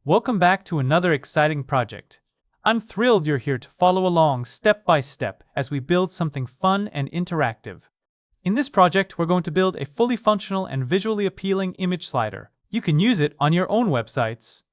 Welcome back to another exciting project. I'm thrilled you're here to follow along step by step as we build something fun and interactive. In this project, we're going to build a fully functional and visually appealing image slider. You can use it on your own websites.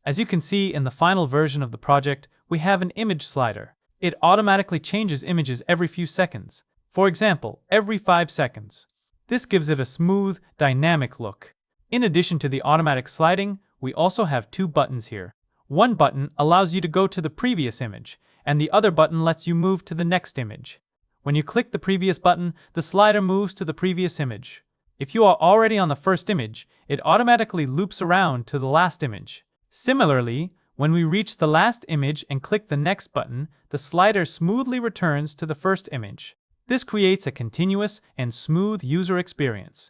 As you can see in the final version of the project, we have an image slider. It automatically changes images every few seconds. For example, every 5 seconds. This gives it a smooth, dynamic look. In addition to the automatic sliding, we also have 2 buttons here. One button allows you to go to the previous image, and the other button lets you move to the next image. When you click the previous button, the slider moves to the previous image. If you are already on the first image, it automatically loops around to the last image. Similarly, when we reach the last image and click the next button, the slider smoothly returns to the first image. This creates a continuous and smooth user experience.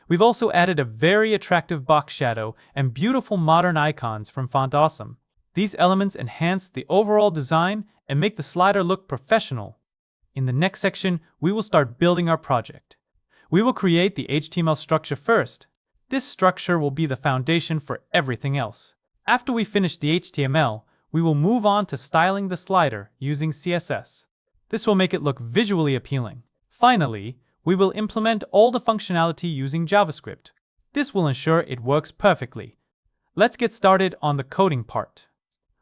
We've also added a very attractive box shadow and beautiful modern icons from Font Awesome. These elements enhance the overall design and make the slider look professional. In the next section, we will start building our project. We will create the HTML structure first. This structure will be the foundation for everything else. After we finish the HTML, we will move on to styling the slider using CSS. This will make it look visually appealing. Finally, we will implement all the functionality using JavaScript. This will ensure it works perfectly. Let's get started on the coding part.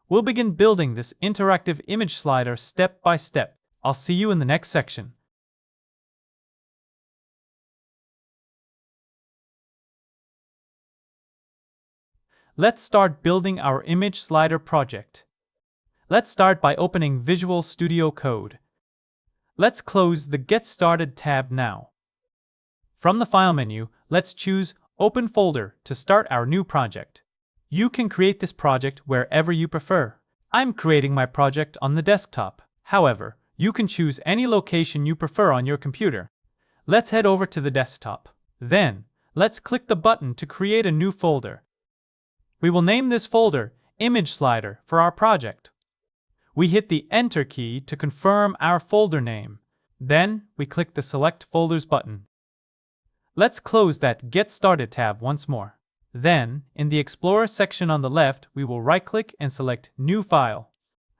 We'll begin building this interactive image slider step by step. I'll see you in the next section. Let's start building our image slider project. Let's start by opening Visual Studio Code. Let's close the Get Started tab now. From the File menu, let's choose Open Folder to start our new project. You can create this project wherever you prefer. I'm creating my project on the desktop. However, you can choose any location you prefer on your computer. Let's head over to the desktop. Then, let's click the button to create a new folder. We will name this folder Image Slider for our project. We hit the Enter key to confirm our folder name. Then, we click the Select Folders button. Let's close that Get Started tab once more. Then, in the Explorer section on the left, we will right-click and select New File.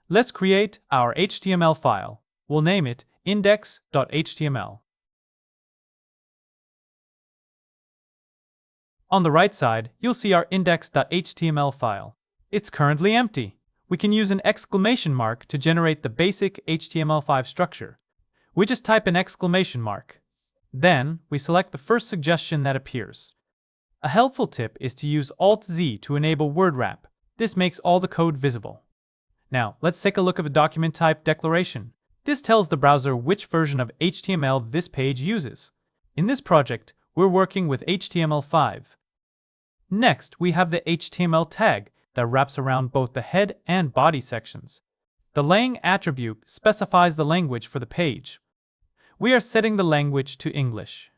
Let's create our HTML file. We'll name it index.html. On the right side, you'll see our index.html file. It's currently empty. We can use an exclamation mark to generate the basic HTML5 structure. We just type an exclamation mark. Then, we select the first suggestion that appears. A helpful tip is to use Alt-Z to enable word wrap. This makes all the code visible. Now, let's take a look at the document type declaration. This tells the browser which version of HTML this page uses. In this project, we're working with HTML5. Next, we have the HTML tag that wraps around both the head and body sections. The lang attribute specifies the language for the page. We are setting the language to English.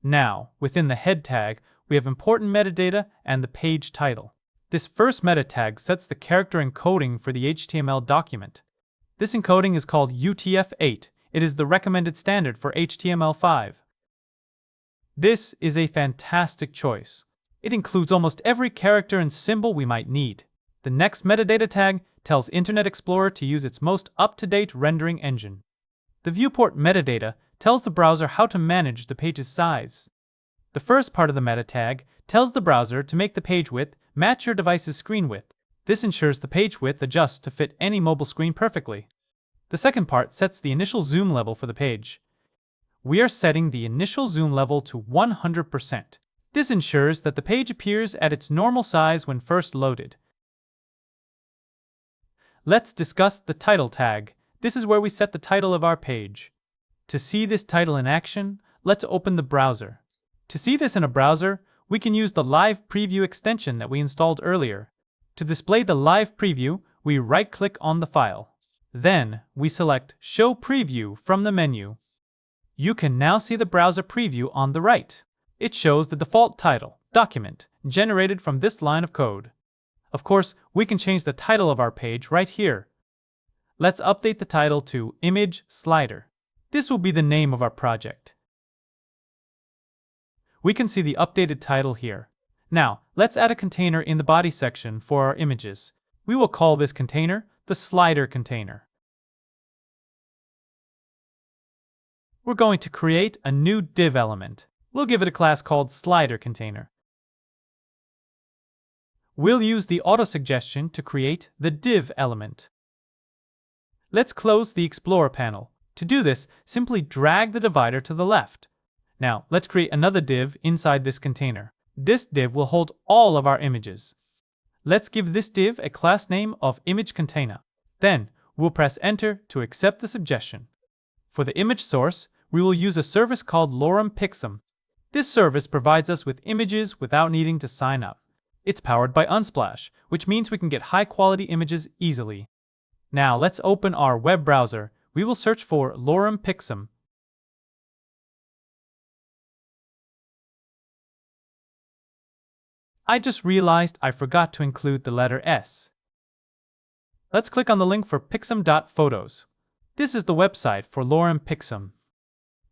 Now, within the head tag, we have important metadata and the page title. This first meta tag sets the character encoding for the HTML document. This encoding is called UTF-8. It is the recommended standard for HTML5. This is a fantastic choice. It includes almost every character and symbol we might need. The next metadata tag tells Internet Explorer to use its most up-to-date rendering engine. The viewport metadata tells the browser how to manage the page's size. The first part of the meta tag tells the browser to make the page width match your device's screen width. This ensures the page width adjusts to fit any mobile screen perfectly. The second part sets the initial zoom level for the page. We are setting the initial zoom level to 100%. This ensures that the page appears at its normal size when first loaded. Let's discuss the title tag. This is where we set the title of our page. To see this title in action, let's open the browser. To see this in a browser, we can use the Live Preview extension that we installed earlier. To display the live preview, we right-click on the file. Then, we select Show Preview from the menu. You can now see the browser preview on the right. It shows the default title, document, generated from this line of code. Of course, we can change the title of our page right here. Let's update the title to Image Slider. This will be the name of our project. We can see the updated title here. Now, let's add a container in the body section for our images. We will call this container the slider container. We're going to create a new div element. We'll give it a class called slider container. We'll use the auto-suggestion to create the div element. Let's close the Explorer panel. To do this, simply drag the divider to the left. Now, let's create another div inside this container. This div will hold all of our images. Let's give this div a class name of ImageContainer. Then, we'll press Enter to accept the suggestion. For the image source, we will use a service called LoremPixum. This service provides us with images without needing to sign up. It's powered by Unsplash, which means we can get high-quality images easily. Now, let's open our web browser. We will search for LoremPixum. I just realized I forgot to include the letter S. Let's click on the link for pixum.photos. This is the website for LoremPixum.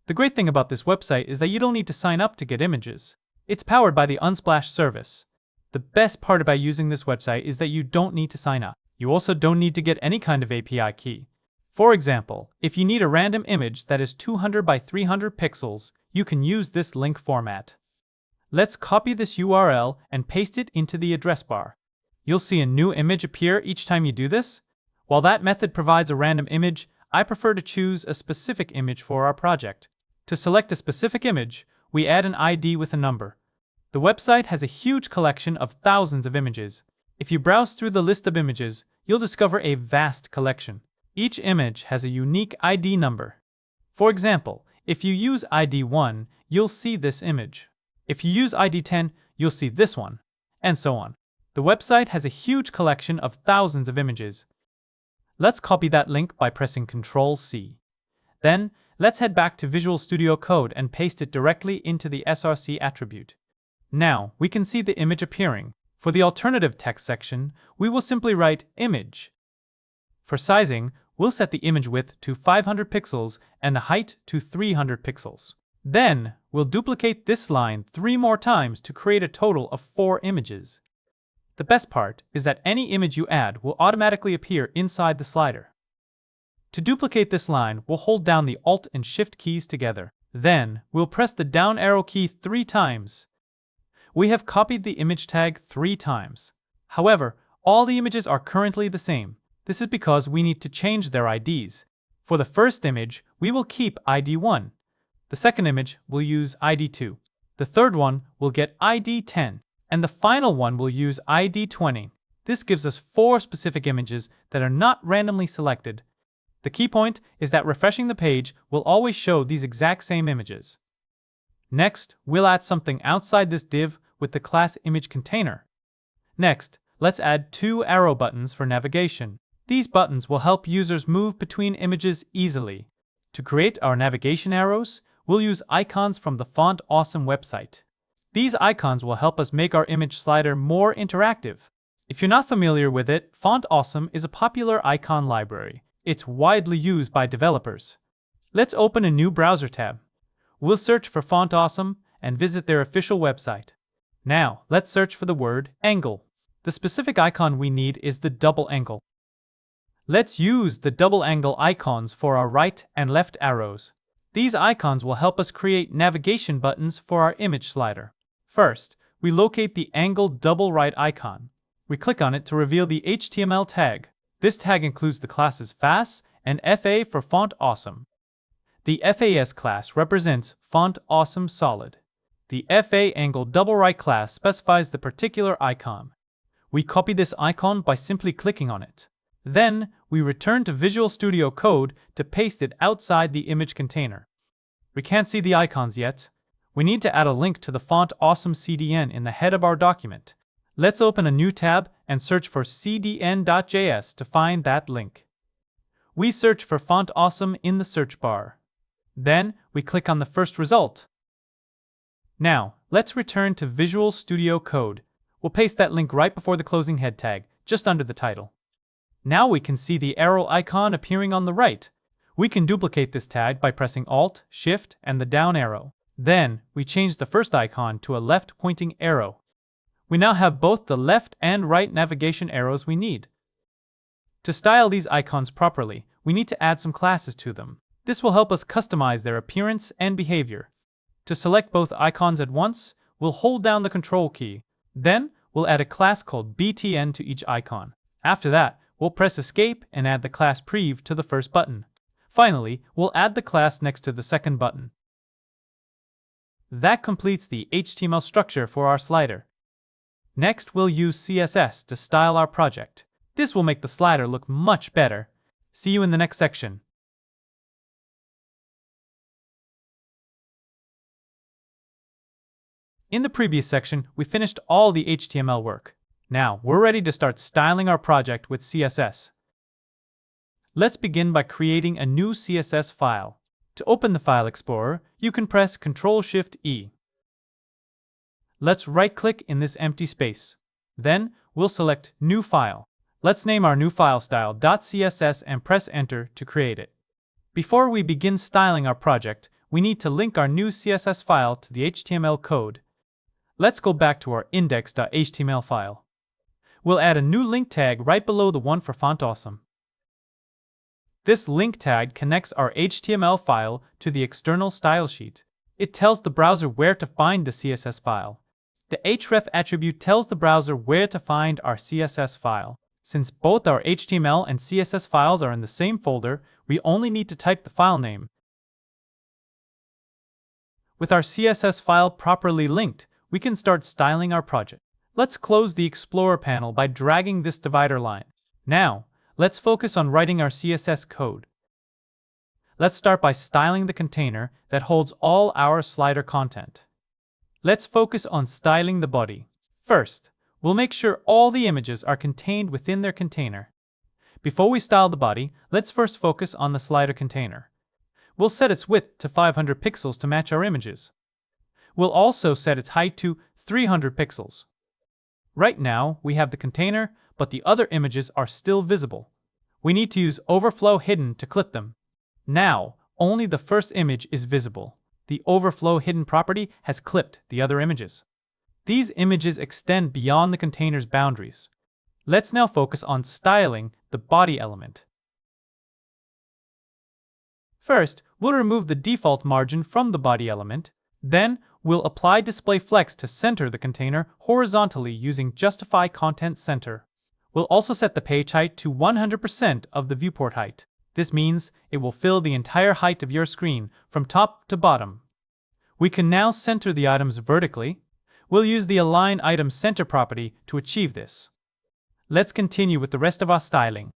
The great thing about this website is that you don't need to sign up to get images. It's powered by the Unsplash service. The best part about using this website is that you don't need to sign up. You also don't need to get any kind of API key. For example, if you need a random image that is 200 by 300 pixels, you can use this link format. Let's copy this URL and paste it into the address bar. You'll see a new image appear each time you do this. While that method provides a random image, I prefer to choose a specific image for our project. To select a specific image, we add an ID with a number. The website has a huge collection of thousands of images. If you browse through the list of images, you'll discover a vast collection. Each image has a unique ID number. For example, if you use ID 1, you'll see this image. If you use ID 10, you'll see this one, and so on. The website has a huge collection of thousands of images. Let's copy that link by pressing Ctrl+C. Then, let's head back to Visual Studio Code and paste it directly into the src attribute. Now, we can see the image appearing. For the alternative text section, we will simply write image. For sizing, we'll set the image width to 500 pixels and the height to 300 pixels. Then, we'll duplicate this line 3 more times to create a total of 4 images. The best part is that any image you add will automatically appear inside the slider. To duplicate this line, we'll hold down the Alt and Shift keys together. Then, we'll press the down arrow key 3 times. We have copied the image tag 3 times. However, all the images are currently the same. This is because we need to change their IDs. For the first image, we will keep ID 1. The second image will use ID 2. The third one will get ID 10. And the final one will use ID 20. This gives us 4 specific images that are not randomly selected. The key point is that refreshing the page will always show these exact same images. Next, we'll add something outside this div with the class ImageContainer. Next, let's add 2 arrow buttons for navigation. These buttons will help users move between images easily. To create our navigation arrows, we'll use icons from the Font Awesome website. These icons will help us make our image slider more interactive. If you're not familiar with it, Font Awesome is a popular icon library. It's widely used by developers. Let's open a new browser tab. We'll search for Font Awesome and visit their official website. Now, let's search for the word angle. The specific icon we need is the double angle. Let's use the double angle icons for our right and left arrows. These icons will help us create navigation buttons for our image slider. First, we locate the angled double right icon. We click on it to reveal the HTML tag. This tag includes the classes FAS and FA for Font Awesome. The FAS class represents Font Awesome Solid. The FA angled double right class specifies the particular icon. We copy this icon by simply clicking on it. Then, we return to Visual Studio Code to paste it outside the image container. We can't see the icons yet. We need to add a link to the Font Awesome CDN in the head of our document. Let's open a new tab and search for cdn.js to find that link. We search for Font Awesome in the search bar. Then, we click on the first result. Now, let's return to Visual Studio Code. We'll paste that link right before the closing head tag, just under the title. Now we can see the arrow icon appearing on the right. We can duplicate this tag by pressing Alt, Shift, and the down arrow. Then, we change the first icon to a left-pointing arrow. We now have both the left and right navigation arrows we need. To style these icons properly, we need to add some classes to them. This will help us customize their appearance and behavior. To select both icons at once, we'll hold down the Control key. Then, we'll add a class called btn to each icon. After that, we'll press Escape and add the class prev to the first button. Finally, we'll add the class next to the second button. That completes the HTML structure for our slider. Next, we'll use CSS to style our project. This will make the slider look much better. See you in the next section. In the previous section, we finished all the HTML work. Now, we're ready to start styling our project with CSS. Let's begin by creating a new CSS file. To open the File Explorer, you can press Ctrl-Shift-E. Let's right-click in this empty space. Then, we'll select New File. Let's name our new file style .css and press Enter to create it. Before we begin styling our project, we need to link our new CSS file to the HTML code. Let's go back to our index.html file. We'll add a new link tag right below the one for Font Awesome. This link tag connects our HTML file to the external style sheet. It tells the browser where to find the CSS file. The href attribute tells the browser where to find our CSS file. Since both our HTML and CSS files are in the same folder, we only need to type the file name. With our CSS file properly linked, we can start styling our project. Let's close the Explorer panel by dragging this divider line. Now, let's focus on writing our CSS code. Let's start by styling the container that holds all our slider content. Let's focus on styling the body. First, we'll make sure all the images are contained within their container. Before we style the body, let's first focus on the slider container. We'll set its width to 500 pixels to match our images. We'll also set its height to 300 pixels. Right now, we have the container, but the other images are still visible. We need to use overflow hidden to clip them. Now, only the first image is visible. The overflow hidden property has clipped the other images. These images extend beyond the container's boundaries. Let's now focus on styling the body element. First, we'll remove the default margin from the body element. Then, we'll apply display flex to center the container horizontally using Justify Content Center. We'll also set the page height to 100% of the viewport height. This means it will fill the entire height of your screen from top to bottom. We can now center the items vertically. We'll use the Align Item Center property to achieve this. Let's continue with the rest of our styling.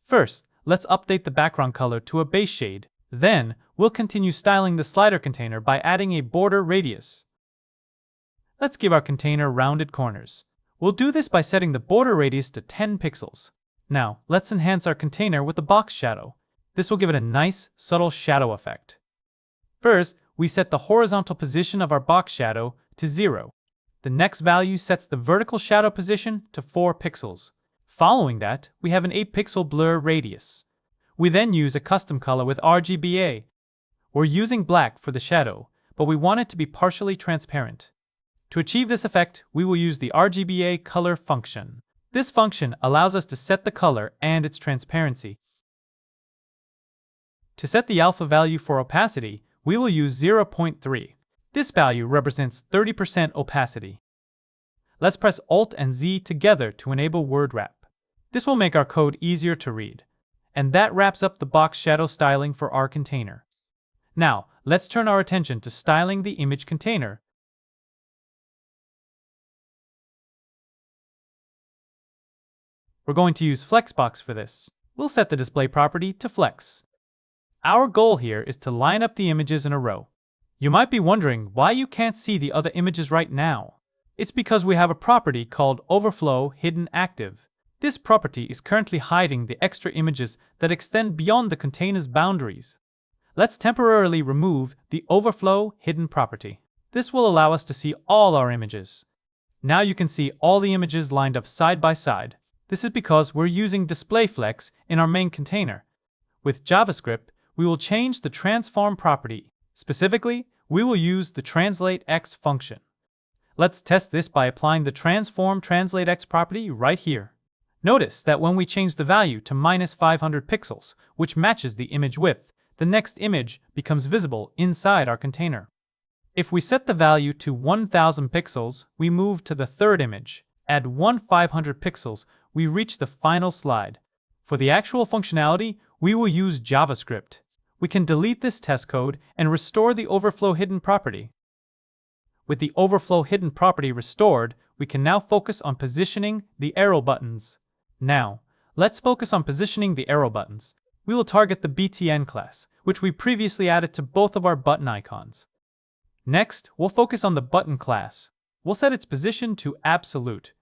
First, let's update the background color to a base shade. Then, we'll continue styling the slider container by adding a border radius. Let's give our container rounded corners. We'll do this by setting the border radius to 10 pixels. Now, let's enhance our container with a box shadow. This will give it a nice, subtle shadow effect. First, we set the horizontal position of our box shadow to 0. The next value sets the vertical shadow position to 4 pixels. Following that, we have an 8-pixel blur radius. We then use a custom color with RGBA. We're using black for the shadow, but we want it to be partially transparent. To achieve this effect, we will use the RGBA color function. This function allows us to set the color and its transparency. To set the alpha value for opacity, we will use 0.3. This value represents 30% opacity. Let's press Alt and Z together to enable word wrap. This will make our code easier to read. And that wraps up the box shadow styling for our container. Now, let's turn our attention to styling the image container. We're going to use Flexbox for this. We'll set the display property to Flex. Our goal here is to line up the images in a row. You might be wondering why you can't see the other images right now. It's because we have a property called overflow hidden active. This property is currently hiding the extra images that extend beyond the container's boundaries. Let's temporarily remove the overflow hidden property. This will allow us to see all our images. Now you can see all the images lined up side by side. This is because we're using display flex in our main container. With JavaScript, we will change the transform property. Specifically, we will use the translateX function. Let's test this by applying the transform translate x property right here. Notice that when we change the value to -500 pixels, which matches the image width, the next image becomes visible inside our container. If we set the value to 1000 pixels, we move to the third image. Add 1500 pixels, we reach the final slide. For the actual functionality, we will use JavaScript. We can delete this test code and restore the overflow hidden property. With the overflow hidden property restored, we can now focus on positioning the arrow buttons. Now, let's focus on positioning the arrow buttons. We will target the btn class, which we previously added to both of our button icons. Next, we'll focus on the button class. We'll set its position to absolute.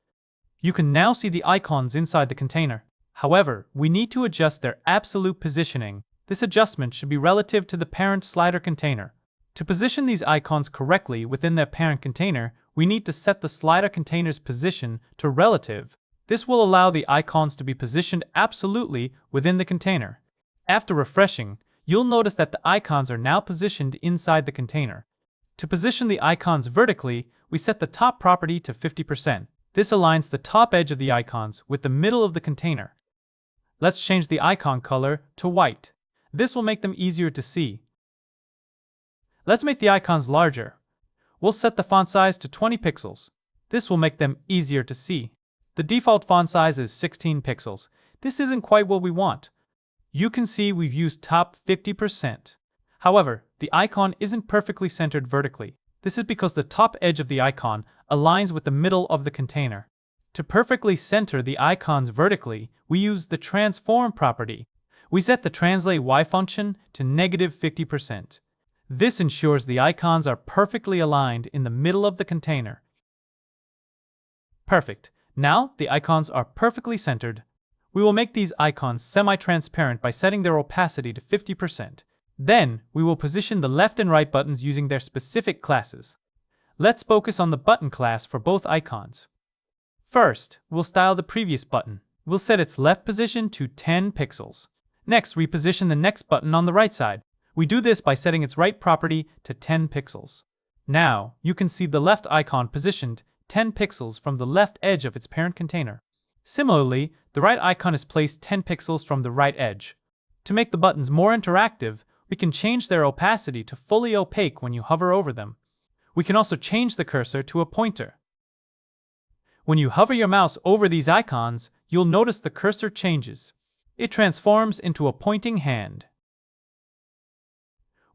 You can now see the icons inside the container. However, we need to adjust their absolute positioning. This adjustment should be relative to the parent slider container. To position these icons correctly within their parent container, we need to set the slider container's position to relative. This will allow the icons to be positioned absolutely within the container. After refreshing, you'll notice that the icons are now positioned inside the container. To position the icons vertically, we set the top property to 50%. This aligns the top edge of the icons with the middle of the container. Let's change the icon color to white. This will make them easier to see. Let's make the icons larger. We'll set the font size to 20 pixels. This will make them easier to see. The default font size is 16 pixels. This isn't quite what we want. You can see we've used top 50%. However, the icon isn't perfectly centered vertically. This is because the top edge of the icon aligns with the middle of the container. To perfectly center the icons vertically, we use the transform property. We set the translate y function to -50%. This ensures the icons are perfectly aligned in the middle of the container. Perfect. Now the icons are perfectly centered. We will make these icons semi-transparent by setting their opacity to 50%. Then, we will position the left and right buttons using their specific classes. Let's focus on the button class for both icons. First, we'll style the previous button. We'll set its left position to 10 pixels. Next, reposition the next button on the right side. We do this by setting its right property to 10 pixels. Now, you can see the left icon positioned 10 pixels from the left edge of its parent container. Similarly, the right icon is placed 10 pixels from the right edge. To make the buttons more interactive, we can change their opacity to fully opaque when you hover over them. We can also change the cursor to a pointer. When you hover your mouse over these icons, you'll notice the cursor changes. It transforms into a pointing hand.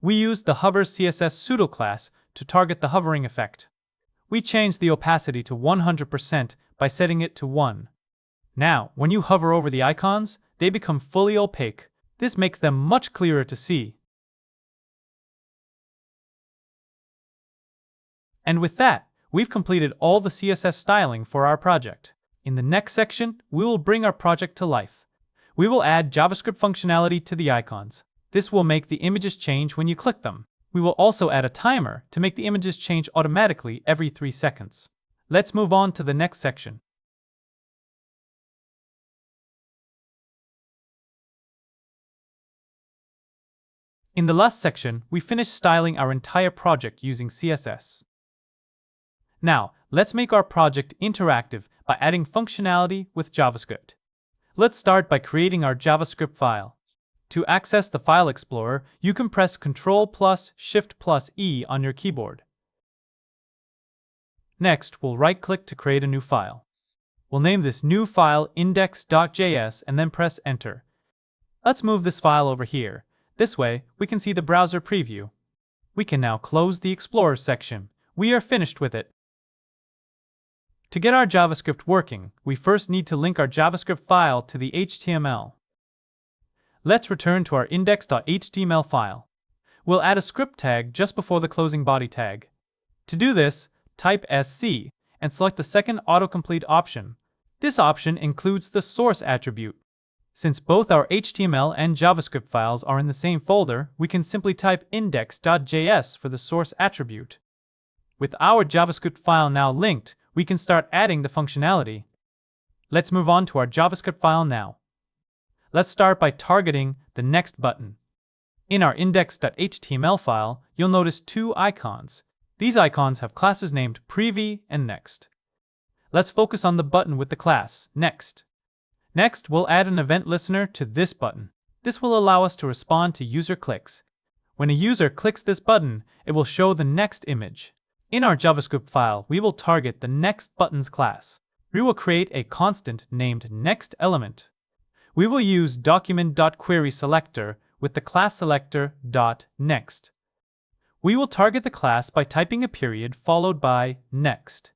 We used the hover CSS pseudo class to target the hovering effect. We changed the opacity to 100% by setting it to 1. Now, when you hover over the icons, they become fully opaque. This makes them much clearer to see. And with that, we've completed all the CSS styling for our project. In the next section, we will bring our project to life. We will add JavaScript functionality to the icons. This will make the images change when you click them. We will also add a timer to make the images change automatically every 3 seconds. Let's move on to the next section. In the last section, we finished styling our entire project using CSS. Now, let's make our project interactive by adding functionality with JavaScript. Let's start by creating our JavaScript file. To access the File Explorer, you can press Ctrl+Shift+E on your keyboard. Next, we'll right-click to create a new file. We'll name this new file index.js and then press Enter. Let's move this file over here. This way, we can see the browser preview. We can now close the Explorer section. We are finished with it. To get our JavaScript working, we first need to link our JavaScript file to the HTML. Let's return to our index.html file. We'll add a script tag just before the closing body tag. To do this, type SC and select the second autocomplete option. This option includes the source attribute. Since both our HTML and JavaScript files are in the same folder, we can simply type index.js for the source attribute. With our JavaScript file now linked, we can start adding the functionality. Let's move on to our JavaScript file now. Let's start by targeting the next button. In our index.html file, you'll notice 2 icons. These icons have classes named Preview and Next. Let's focus on the button with the class Next. Next, we'll add an event listener to this button. This will allow us to respond to user clicks. When a user clicks this button, it will show the next image. In our JavaScript file, we will target the Next button's class. We will create a constant named NextElement. We will use document.querySelector with the class selector.next. We will target the class by typing a period followed by next.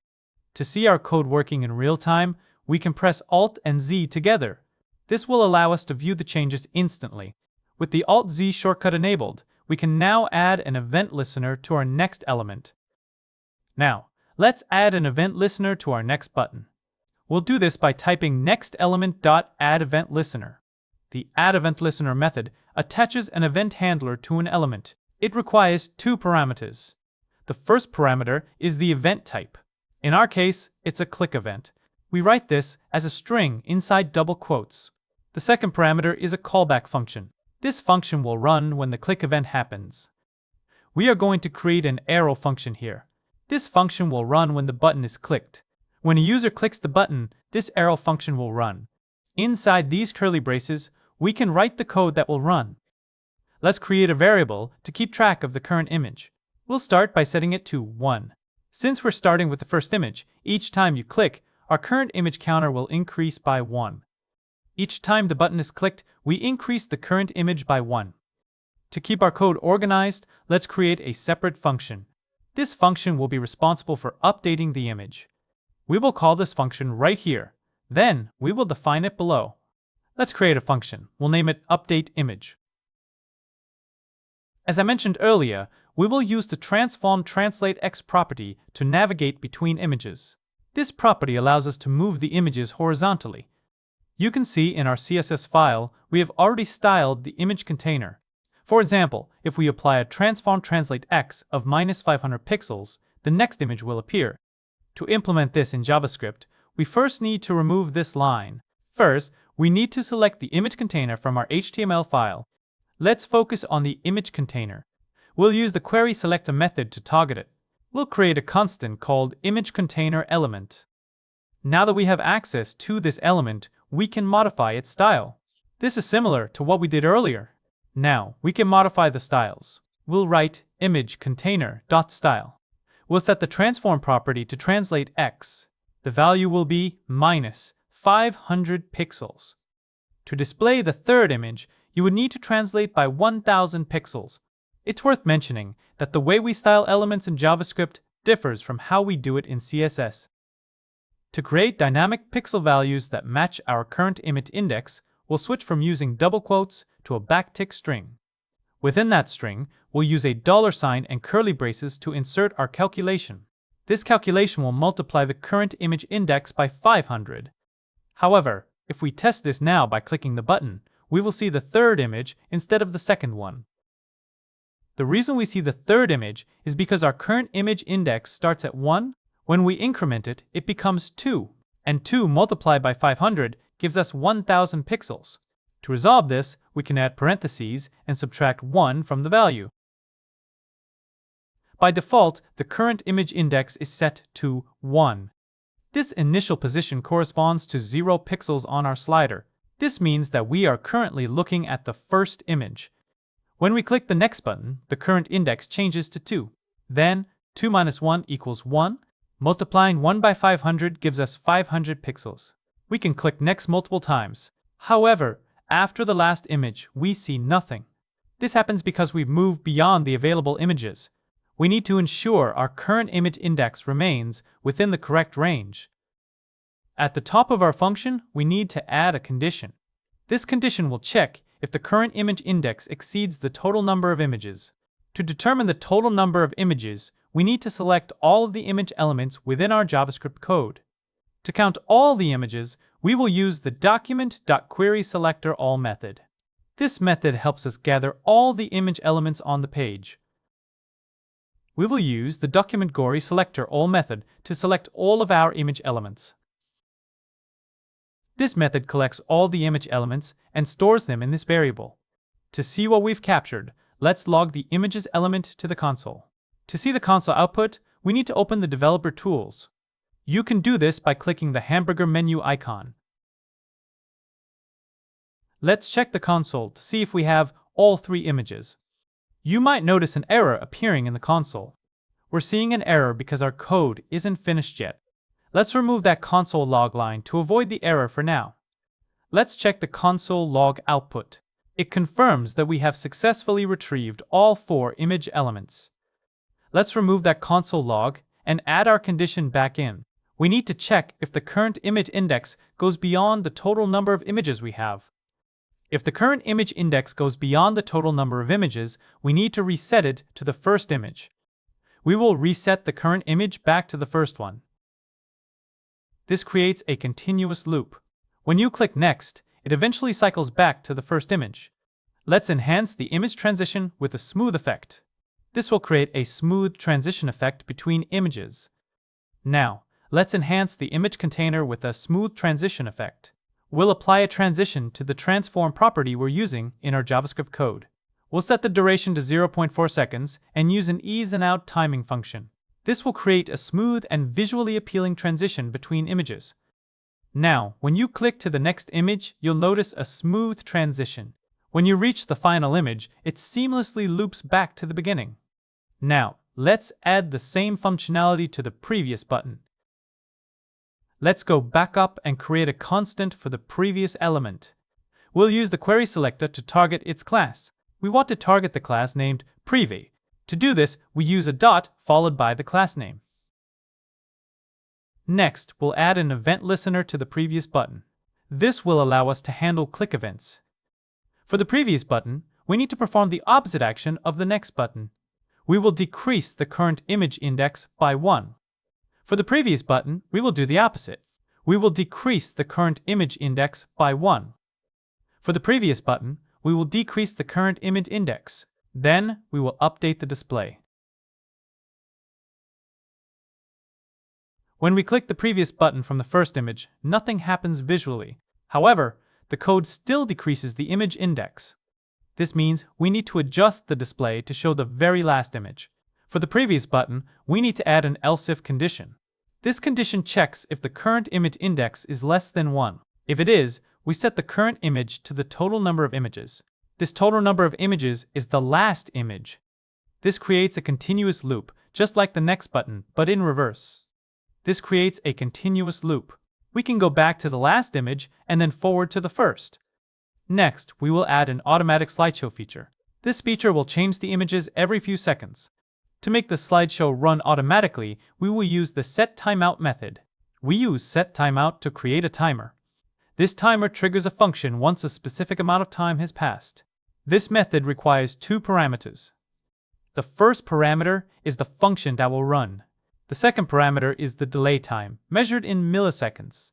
To see our code working in real time, we can press Alt and Z together. This will allow us to view the changes instantly. With the Alt-Z shortcut enabled, we can now add an event listener to our next element. Now, let's add an event listener to our next button. We'll do this by typing nextElement.addEventListener. The addEventListener method attaches an event handler to an element. It requires two parameters. The first parameter is the event type. In our case, it's a click event. We write this as a string inside double quotes. The second parameter is a callback function. This function will run when the click event happens. We are going to create an arrow function here. This function will run when the button is clicked. When a user clicks the button, this arrow function will run. Inside these curly braces, we can write the code that will run. Let's create a variable to keep track of the current image. We'll start by setting it to 1. Since we're starting with the first image, each time you click, our current image counter will increase by 1. Each time the button is clicked, we increase the current image by 1. To keep our code organized, let's create a separate function. This function will be responsible for updating the image. We will call this function right here. Then, we will define it below. Let's create a function. We'll name it updateImage. As I mentioned earlier, we will use the transform translateX property to navigate between images. This property allows us to move the images horizontally. You can see in our CSS file, we have already styled the image container. For example, if we apply a transform translateX of -500 pixels, the next image will appear. To implement this in JavaScript, we first need to remove this line. First, we need to select the image container from our HTML file. Let's focus on the image container. We'll use the querySelector method to target it. We'll create a constant called ImageContainerElement. Now that we have access to this element, we can modify its style. This is similar to what we did earlier. Now, we can modify the styles. We'll write ImageContainer.style. We'll set the transform property to translate X. The value will be -500 pixels. To display the third image, you would need to translate by 1000 pixels. It's worth mentioning that the way we style elements in JavaScript differs from how we do it in CSS. To create dynamic pixel values that match our current image index, we'll switch from using double quotes to a backtick string. Within that string, we'll use a $sign and curly braces to insert our calculation. This calculation will multiply the current image index by 500. However, if we test this now by clicking the button, we will see the third image instead of the second one. The reason we see the third image is because our current image index starts at 1. When we increment it, it becomes 2, and 2 multiplied by 500 gives us 1000 pixels. To resolve this, we can add parentheses and subtract 1 from the value. By default, the current image index is set to 1. This initial position corresponds to 0 pixels on our slider. This means that we are currently looking at the first image. When we click the next button, the current index changes to 2. Then, 2 minus 1 equals 1. Multiplying 1 by 500 gives us 500 pixels. We can click next multiple times. However, after the last image, we see nothing. This happens because we've moved beyond the available images. We need to ensure our current image index remains within the correct range. At the top of our function, we need to add a condition. This condition will check if the current image index exceeds the total number of images. To determine the total number of images, we need to select all of the image elements within our JavaScript code. To count all the images, we will use the document.querySelectorAll method. This method helps us gather all the image elements on the page. We will use the document.querySelectorAll method to select all of our image elements. This method collects all the image elements and stores them in this variable. To see what we've captured, let's log the images element to the console. To see the console output, we need to open the developer tools. You can do this by clicking the hamburger menu icon. Let's check the console to see if we have all 3 images. You might notice an error appearing in the console. We're seeing an error because our code isn't finished yet. Let's remove that console log line to avoid the error for now. Let's check the console log output. It confirms that we have successfully retrieved all 4 image elements. Let's remove that console log and add our condition back in. We need to check if the current image index goes beyond the total number of images we have. If the current image index goes beyond the total number of images, we need to reset it to the first image. We will reset the current image back to the first one. This creates a continuous loop. When you click Next, it eventually cycles back to the first image. Let's enhance the image transition with a smooth effect. This will create a smooth transition effect between images. Now, let's enhance the image container with a smooth transition effect. We'll apply a transition to the transform property we're using in our JavaScript code. We'll set the duration to 0.4 seconds and use an ease and out timing function. This will create a smooth and visually appealing transition between images. Now, when you click to the next image, you'll notice a smooth transition. When you reach the final image, it seamlessly loops back to the beginning. Now, let's add the same functionality to the previous button. Let's go back up and create a constant for the previous element. We'll use the query selector to target its class. We want to target the class named Preview. To do this, we use a dot followed by the class name. Next, we'll add an event listener to the previous button. This will allow us to handle click events. For the previous button, we need to perform the opposite action of the next button. We will decrease the current image index by 1. For the previous button, we will do the opposite. We will decrease the current image index by 1. For the previous button, we will decrease the current image index. Then, we will update the display. When we click the previous button from the first image, nothing happens visually. However, the code still decreases the image index. This means we need to adjust the display to show the very last image. For the previous button, we need to add an else if condition. This condition checks if the current image index is less than 1. If it is, we set the current image to the total number of images. This total number of images is the last image. This creates a continuous loop, just like the next button, but in reverse. This creates a continuous loop. We can go back to the last image and then forward to the first. Next, we will add an automatic slideshow feature. This feature will change the images every few seconds. To make the slideshow run automatically, we will use the setTimeout method. We use setTimeout to create a timer. This timer triggers a function once a specific amount of time has passed. This method requires 2 parameters. The first parameter is the function that will run. The second parameter is the delay time, measured in milliseconds.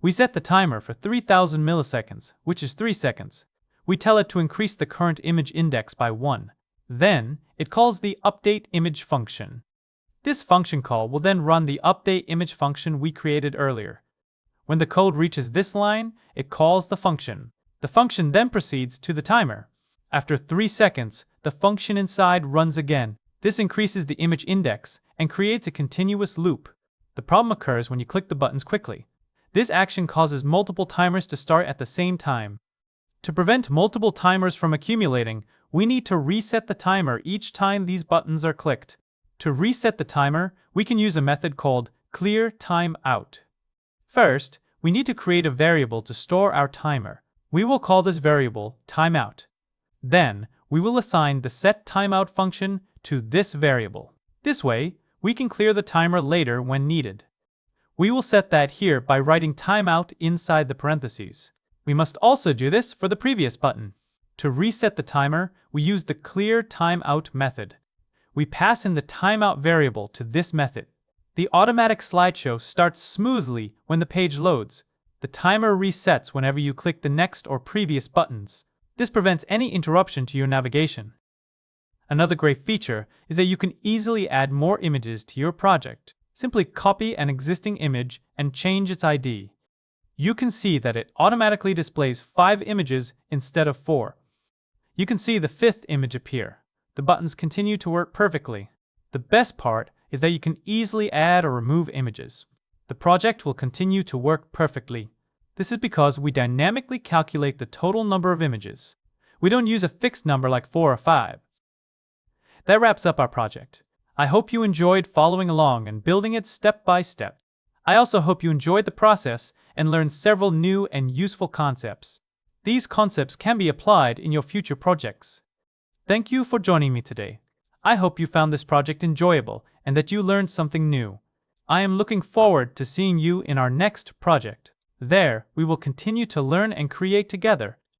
We set the timer for 3000 milliseconds, which is 3 seconds. We tell it to increase the current image index by 1. Then, it calls the updateImage function. This function call will then run the updateImage function we created earlier. When the code reaches this line, it calls the function. The function then proceeds to the timer. After 3 seconds, the function inside runs again. This increases the image index and creates a continuous loop. The problem occurs when you click the buttons quickly. This action causes multiple timers to start at the same time. To prevent multiple timers from accumulating, we need to reset the timer each time these buttons are clicked. To reset the timer, we can use a method called clearTimeout. First, we need to create a variable to store our timer. We will call this variable timeout. Then, we will assign the setTimeout function to this variable. This way, we can clear the timer later when needed. We will set that here by writing timeout inside the parentheses. We must also do this for the previous button. To reset the timer, we use the clearTimeout method. We pass in the timeout variable to this method. The automatic slideshow starts smoothly when the page loads. The timer resets whenever you click the next or previous buttons. This prevents any interruption to your navigation. Another great feature is that you can easily add more images to your project. Simply copy an existing image and change its ID. You can see that it automatically displays 5 images instead of 4. You can see the 5th image appear. The buttons continue to work perfectly. The best part is that you can easily add or remove images. The project will continue to work perfectly. This is because we dynamically calculate the total number of images. We don't use a fixed number like 4 or 5. That wraps up our project. I hope you enjoyed following along and building it step by step. I also hope you enjoyed the process and learned several new and useful concepts. These concepts can be applied in your future projects. Thank you for joining me today. I hope you found this project enjoyable and that you learned something new. I am looking forward to seeing you in our next project. There, we will continue to learn and create together.